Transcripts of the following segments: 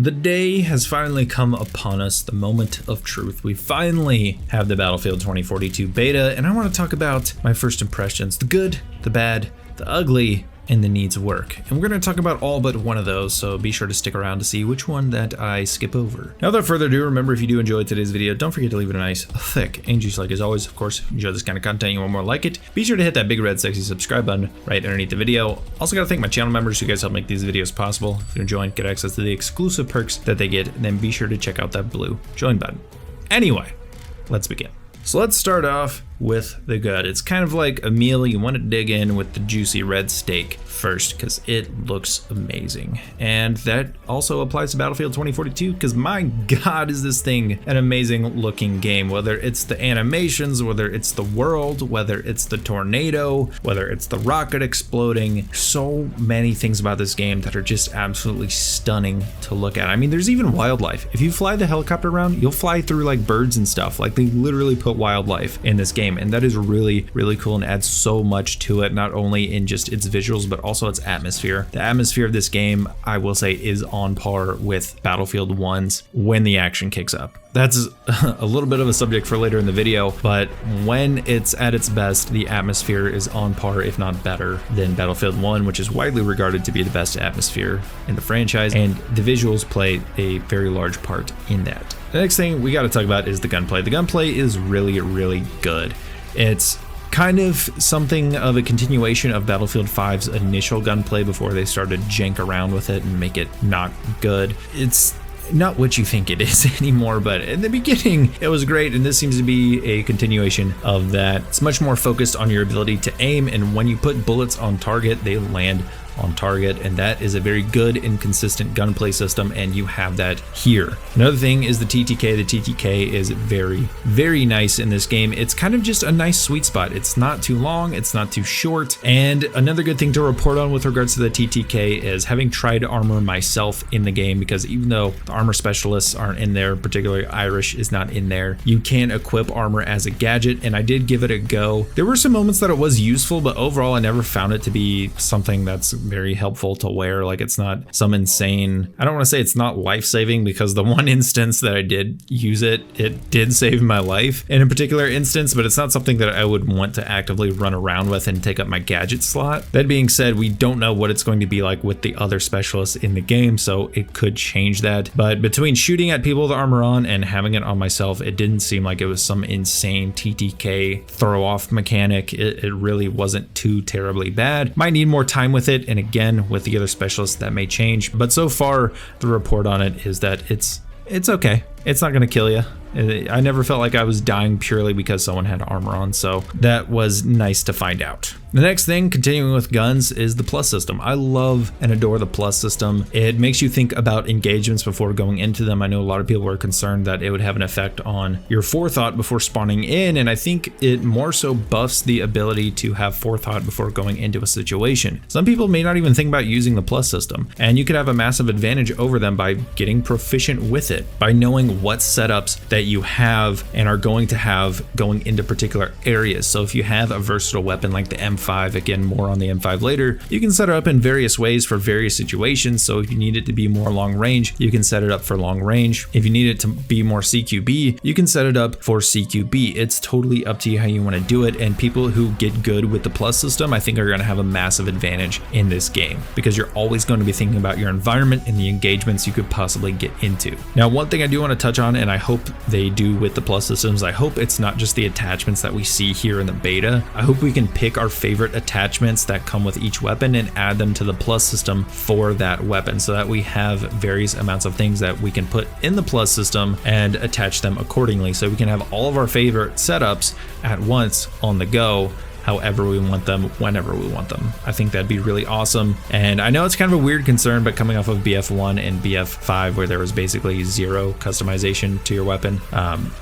The day has finally come upon us, the moment of truth. We finally have the Battlefield 2042 beta, and I want to talk about my first impressions, the good, the bad, the ugly, and the needs of work. And we're going to talk about all but one of those, so be sure to stick around to see which one that I skip over. Now, without further ado, remember, if you do enjoy today's video, don't forget to leave it a nice, thick, and juicy like as always. Of course, if you enjoy this kind of content, you want more like it, be sure to hit that big red sexy subscribe button right underneath the video. Also got to thank my channel members who guys help make these videos possible. If you're enjoying, get access to the exclusive perks that they get, and then be sure to check out that blue join button. Anyway, let's begin. So let's start off with the good. It's kind of like a meal. You want to dig in with the juicy red steak first because it looks amazing. And that also applies to Battlefield 2042 because my God, is this thing an amazing looking game. Whether it's the animations, whether it's the world, whether it's the tornado, whether it's the rocket exploding, so many things about this game that are just absolutely stunning to look at. I mean, there's even wildlife. If you fly the helicopter around, you'll fly through like birds and stuff. Like, they literally put wildlife in this game, and that is really, really cool and adds so much to it, not only in just its visuals but also its atmosphere. The atmosphere of this game, I will say, is on par with Battlefield 1's when the action kicks up. That's a little bit of a subject for later in the video, but when it's at its best, the atmosphere is on par, if not better, than Battlefield 1, which is widely regarded to be the best atmosphere in the franchise, and the visuals play a very large part in that. The next thing we got to talk about is the gunplay. The gunplay is really, really good. It's kind of something of a continuation of Battlefield 5's initial gunplay before they started jank around with it and make it not good. It's not what you think it is anymore, but in the beginning it was great, and this seems to be a continuation of that. It's much more focused on your ability to aim, and when you put bullets on target, they land on target, and that is a very good and consistent gunplay system, and you have that here. Another thing is the TTK. The TTK is very, very nice in this game. It's kind of just a nice sweet spot. It's not too long, it's not too short. And another good thing to report on with regards to the TTK is having tried armor myself in the game, because even though the armor specialists aren't in there, particularly Irish is not in there, you can equip armor as a gadget, and I did give it a go. There were some moments that it was useful, but overall I never found it to be something that's very helpful to wear. Like, it's not some insane, I don't want to say it's not life-saving, because the one instance that I did use it, it did save my life in a particular instance, but it's not something that I would want to actively run around with and take up my gadget slot. That being said, we don't know what it's going to be like with the other specialists in the game, so it could change that. But between shooting at people with armor on and having it on myself, it didn't seem like it was some insane TTK throw-off mechanic. It really wasn't too terribly bad. Might need more time with it, and again, with the other specialists that may change, but so far the report on it is that it's okay. It's not going to kill you. I never felt like I was dying purely because someone had armor on, so that was nice to find out. The next thing, continuing with guns, is the plus system. I love and adore the plus system. It makes you think about engagements before going into them. I know a lot of people were concerned that it would have an effect on your forethought before spawning in, and I think it more so buffs the ability to have forethought before going into a situation. Some people may not even think about using the plus system, and you could have a massive advantage over them by getting proficient with it, by knowing what setups that you have and are going to have going into particular areas. So if you have a versatile weapon like the M5, again, more on the M5 later, you can set it up in various ways for various situations. So if you need it to be more long range, you can set it up for long range. If you need it to be more CQB, you can set it up for CQB. It's totally up to you how you want to do it, and people who get good with the plus system, I think, are going to have a massive advantage in this game, because you're always going to be thinking about your environment and the engagements you could possibly get into. Now, one thing I do want to touch on, and I hope they do with the plus systems, I hope it's not just the attachments that we see here in the beta. I hope we can pick our favorite attachments that come with each weapon and add them to the plus system for that weapon, so that we have various amounts of things that we can put in the plus system and attach them accordingly, so we can have all of our favorite setups at once on the go, however we want them, whenever we want them. I think that'd be really awesome. And I know it's kind of a weird concern, but coming off of BF1 and BF5, where there was basically zero customization to your weapon,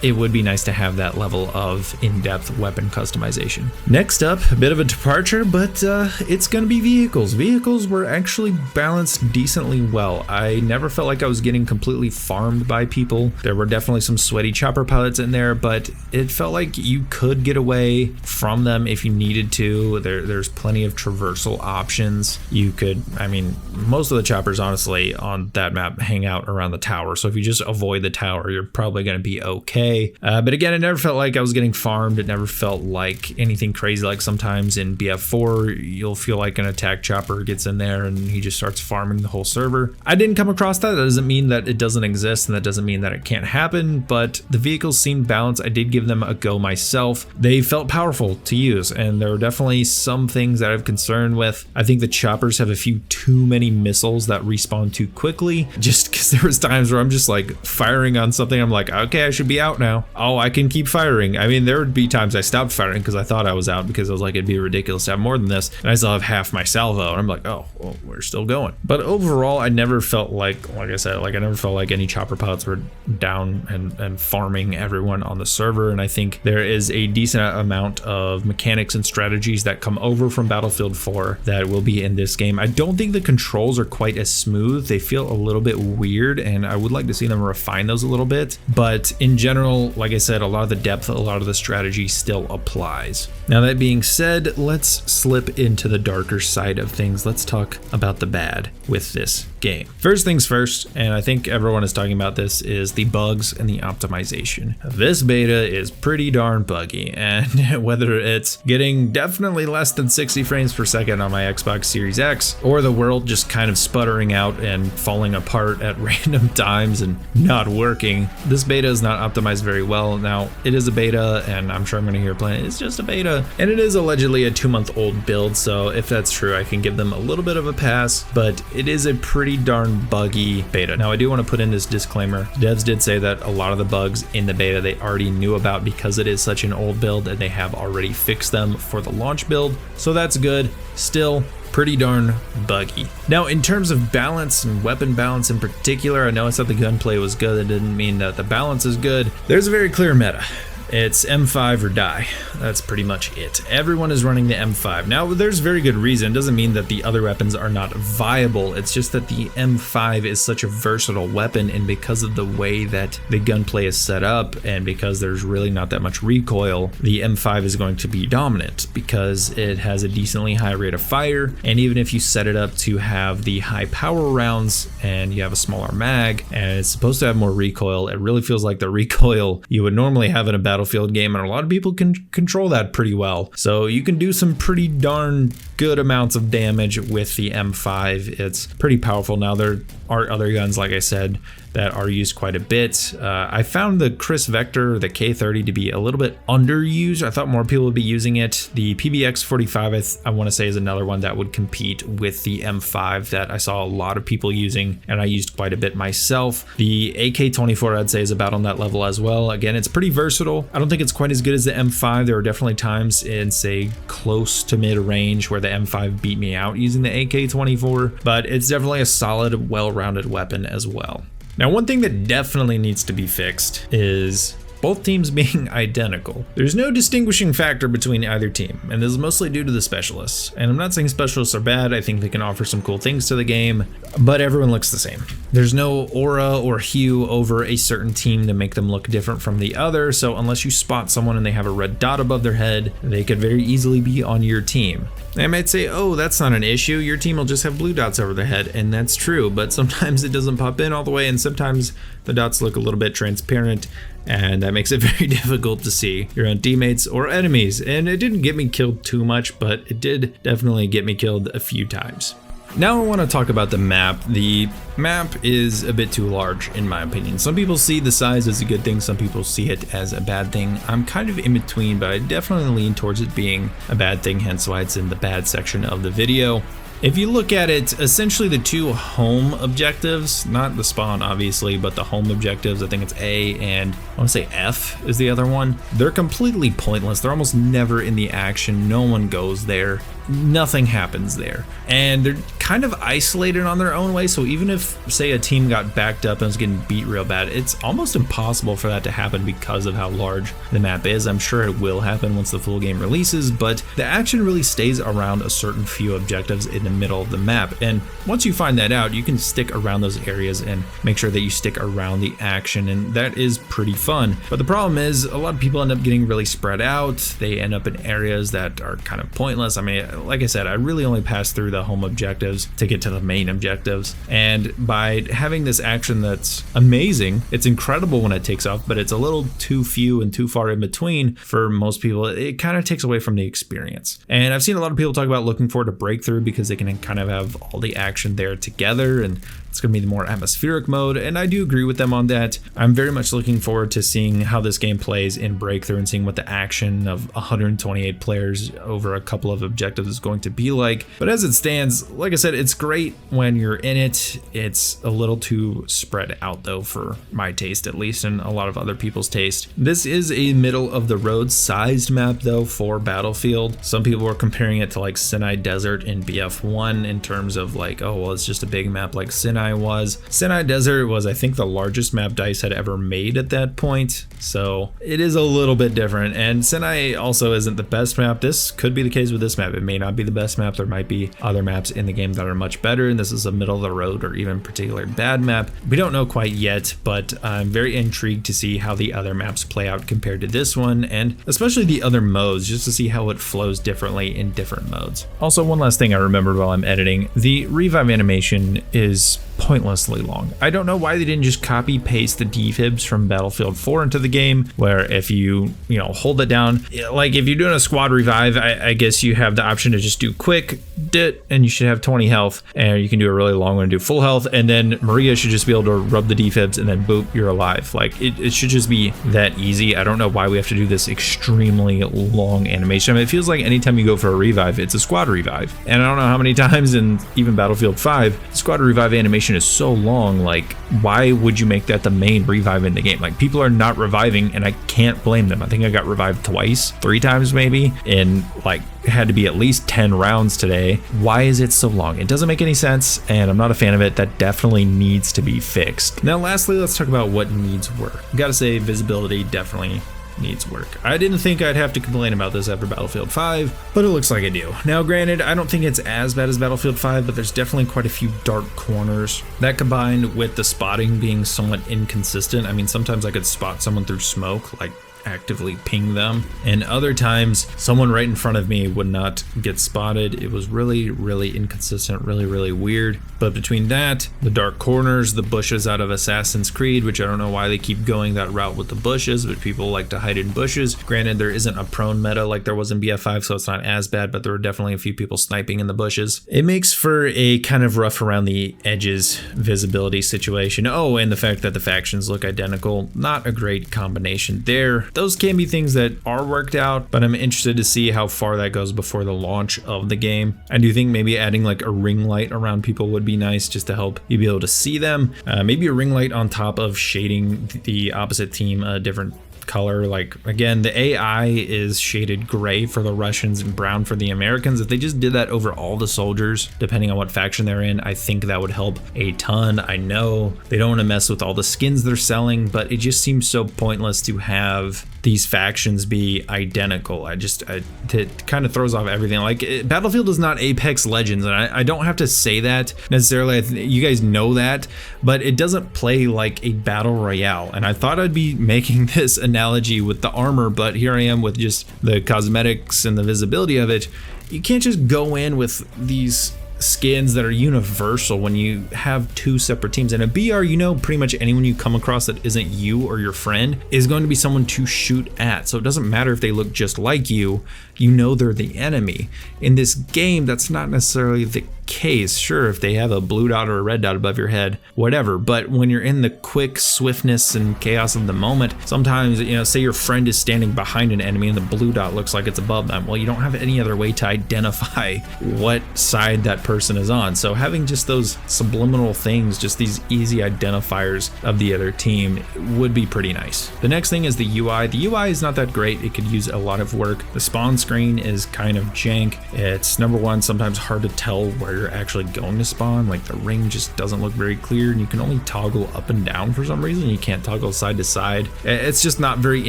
it would be nice to have that level of in-depth weapon customization. Next up, a bit of a departure, but it's gonna be vehicles. Vehicles were actually balanced decently well. I never felt like I was getting completely farmed by people. There were definitely some sweaty chopper pilots in there, but it felt like you could get away from them if you needed to. There's plenty of traversal options. You could, I mean, most of the choppers honestly on that map hang out around the tower, so if you just avoid the tower, you're probably going to be okay. But again, it never felt like I was getting farmed. It never felt like anything crazy. Like sometimes in BF4 you'll feel like an attack chopper gets in there and he just starts farming the whole server. I didn't come across that. That doesn't mean that it doesn't exist, and that doesn't mean that it can't happen, but the vehicles seemed balanced. I did give them a go myself. They felt powerful to use, and there were definitely some things that I have concern with. I think the choppers have a few too many missiles that respawn too quickly, just because there was times where I'm just like firing on something, I'm like, okay, I should be out now. Oh, I can keep firing. I mean, there would be times I stopped firing because I thought I was out, because I was like, it'd be ridiculous to have more than this, and I still have half my salvo, and I'm like, oh, well, we're still going. But overall, I never felt like I said, like I never felt like any chopper pilots were down and farming everyone on the server, and I think there is a decent amount of mechanics and strategies that come over from Battlefield 4 that will be in this game. I don't think the controls are quite as smooth. They feel a little bit weird, and I would like to see them refine those a little bit, but in general, like I said, a lot of the depth, a lot of the strategy still applies. Now that being said, let's slip into the darker side of things. Let's talk about the bad with this game. First things first, and I think everyone is talking about this, is the bugs and the optimization. This beta is pretty darn buggy, and whether it's getting definitely less than 60 frames per second on my Xbox Series X, or the world just kind of sputtering out and falling apart at random times and not working, this beta is not optimized very well. Now, it is a beta, and I'm sure I'm going to hear plenty, it's just a beta, and it is allegedly a 2-month-old build, so if that's true, I can give them a little bit of a pass, but it is a pretty darn buggy beta. Now, I do want to put in this disclaimer. Devs did say that a lot of the bugs in the beta they already knew about because it is such an old build, and they have already fixed them for the launch build, so that's good. Still, pretty darn buggy. Now, in terms of balance and weapon balance in particular, I know I said the gunplay was good. It didn't mean that the balance is good. There's a very clear meta. It's M5 or die. That's pretty much it. Everyone is running the M5. Now, there's very good reason. It doesn't mean that the other weapons are not viable. It's just that the M5 is such a versatile weapon, and because of the way that the gunplay is set up, and because there's really not that much recoil, the M5 is going to be dominant because it has a decently high rate of fire, and even if you set it up to have the high power rounds and you have a smaller mag, and it's supposed to have more recoil, it really feels like the recoil you would normally have in a Battlefield game, and a lot of people can control that pretty well. So you can do some pretty darn good amounts of damage with the M5. It's pretty powerful. Now, there are other guns, like I said, that are used quite a bit. I found the Chris Vector, the K30, to be a little bit underused. I thought more people would be using it. The PBX45, I want to say, is another one that would compete with the M5 that I saw a lot of people using, and I used quite a bit myself. The AK-24, I'd say, is about on that level as well. Again, it's pretty versatile. I don't think it's quite as good as the M5. There are definitely times in, say, close to mid-range where the M5 beat me out using the AK-24, but it's definitely a solid, well-rounded weapon as well. Now, one thing that definitely needs to be fixed is both teams being identical. There's no distinguishing factor between either team, and this is mostly due to the specialists. And I'm not saying specialists are bad, I think they can offer some cool things to the game, but everyone looks the same. There's no aura or hue over a certain team to make them look different from the other, so unless you spot someone and they have a red dot above their head, they could very easily be on your team. They might say, oh, that's not an issue, your team will just have blue dots over their head, and that's true, but sometimes it doesn't pop in all the way, and sometimes the dots look a little bit transparent, and that makes it very difficult to see your own teammates or enemies. And it didn't get me killed too much, but it did definitely get me killed a few times. Now I want to talk about the map. The map is a bit too large, in my opinion. Some people see the size as a good thing, some people see it as a bad thing. I'm kind of in between, but I definitely lean towards it being a bad thing, hence why it's in the bad section of the video. If you look at it, essentially the two home objectives, not the spawn obviously, but the home objectives, I think it's A and I want to say F is the other one. They're completely pointless. They're almost never in the action. No one goes there. Nothing happens there. And they're kind of isolated on their own way, so even if, say, a team got backed up and was getting beat real bad, it's almost impossible for that to happen because of how large the map is. I'm sure it will happen once the full game releases, but the action really stays around a certain few objectives in the middle of the map. And once you find that out, you can stick around those areas and make sure that you stick around the action, and that is pretty fun. But the problem is a lot of people end up getting really spread out. They end up in areas that are kind of pointless. I mean, like I said, I really only passed through the home objectives to get to the main objectives. And by having this action that's amazing, it's incredible when it takes off, but it's a little too few and too far in between for most people. It kind of takes away from the experience. And I've seen a lot of people talk about looking forward to Breakthrough because they can kind of have all the action there together, and it's going to be the more atmospheric mode, and I do agree with them on that. I'm very much looking forward to seeing how this game plays in Breakthrough and seeing what the action of 128 players over a couple of objectives is going to be like. But as it stands, like I said, it's great when you're in it. It's a little too spread out though, for my taste at least, and a lot of other people's taste. This is a middle of the road sized map though for Battlefield. Some people were comparing it to like Sinai Desert in BF1 in terms of like, oh, well, it's just a big map like Sinai was. Sinai Desert was, I think, the largest map DICE had ever made at that point, so it is a little bit different. And Sinai also isn't the best map. This could be the case with this map. It may not be the best map. There might be other maps in the game that are much better, and this is a middle of the road or even particularly bad map. We don't know quite yet, but I'm very intrigued to see how the other maps play out compared to this one, and especially the other modes, just to see how it flows differently in different modes. Also, one last thing I remembered while I'm editing, the revive animation is pointlessly long. I don't know why they didn't just copy paste the defibs from Battlefield 4 into the game, where if you hold it down, like if you're doing a squad revive, I guess you have the option to just do quick dit and you should have 20 health, and you can do a really long one and do full health, and then Maria should just be able to rub the defibs and then boop, you're alive. Like it should just be that easy. I don't know why we have to do this extremely long animation. I mean, it feels like anytime you go for a revive, it's a squad revive, and I don't know how many times in even Battlefield 5 squad revive animation is so long. Like, why would you make that the main revive in the game? Like, people are not reviving, and I can't blame them. I think I got revived twice, 3 times maybe, in like had to be at least 10 rounds today. Why is it so long? It doesn't make any sense, and I'm not a fan of it. That definitely needs to be fixed. Now lastly, let's talk about what needs work. Gotta say, visibility definitely needs work. I didn't think I'd have to complain about this after Battlefield 5, but it looks like I do. Now granted, I don't think it's as bad as Battlefield 5, but there's definitely quite a few dark corners. That combined with the spotting being somewhat inconsistent. I mean, sometimes I could spot someone through smoke, like actively ping them, and other times someone right in front of me would not get spotted. It was really inconsistent, really weird. But between that, the dark corners, the bushes out of Assassin's Creed, which I don't know why they keep going that route with the bushes, but people like to hide in bushes. Granted, there isn't a prone meta like there was in BF5, so it's not as bad, but there were definitely a few people sniping in the bushes. It makes for a kind of rough around the edges visibility situation. Oh, and the fact that the factions look identical, not a great combination there. Those can be things that are worked out, but I'm interested to see how far that goes before the launch of the game. I do think maybe adding like a ring light around people would be nice, just to help you be able to see them. Maybe a ring light on top of shading the opposite team a different color. Like, again, the AI is shaded gray for the Russians and brown for the Americans. If they just did that over all the soldiers, depending on what faction they're in, I think that would help a ton. I know they don't want to mess with all the skins they're selling, but it just seems so pointless to have these factions be identical. It kind of throws off everything. Like, Battlefield is not Apex Legends, and I don't have to say that necessarily. You guys know that, but it doesn't play like a battle royale. And I thought I'd be making this analogy with the armor, but here I am with just the cosmetics and the visibility of it. You can't just go in with these skins that are universal when you have 2 separate teams. And a BR, pretty much anyone you come across that isn't you or your friend is going to be someone to shoot at. So it doesn't matter if they look just like you, they're the enemy. In this game, that's not necessarily the case. Sure, if they have a blue dot or a red dot above your head, whatever, but when you're in the quick swiftness and chaos of the moment, sometimes, say your friend is standing behind an enemy and the blue dot looks like it's above them. Well, you don't have any other way to identify what side that person is on. So having just those subliminal things, just these easy identifiers of the other team, would be pretty nice. The next thing is the UI. The UI is not that great. It could use a lot of work. The spawn screen is kind of jank. It's, number one, sometimes hard to tell where you're actually going to spawn. Like, the ring just doesn't look very clear, and you can only toggle up and down for some reason. You can't toggle side to side. It's just not very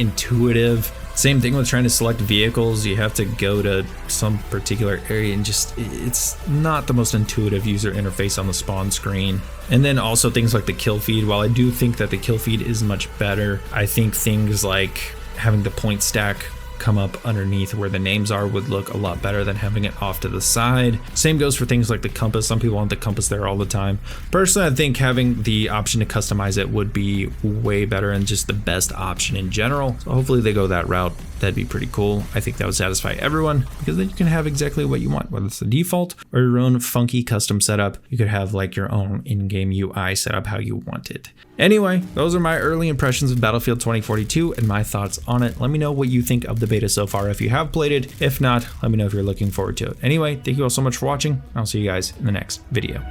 intuitive. Same thing with trying to select vehicles. You have to go to some particular area and just, it's not the most intuitive user interface on the spawn screen. And then also things like the kill feed. While I do think that the kill feed is much better, I think things like having the point stack come up underneath where the names are would look a lot better than having it off to the side. Same goes for things like the compass. Some people want the compass there all the time. Personally, I think having the option to customize it would be way better and just the best option in general. So hopefully they go that route. That'd be pretty cool. I think that would satisfy everyone, because then you can have exactly what you want, whether it's the default or your own funky custom setup. You could have like your own in-game UI set up how you want it. Anyway, those are my early impressions of Battlefield 2042 and my thoughts on it. Let me know what you think of the beta so far if you have played it. If not, let me know if you're looking forward to it. Anyway, thank you all so much for watching. I'll see you guys in the next video.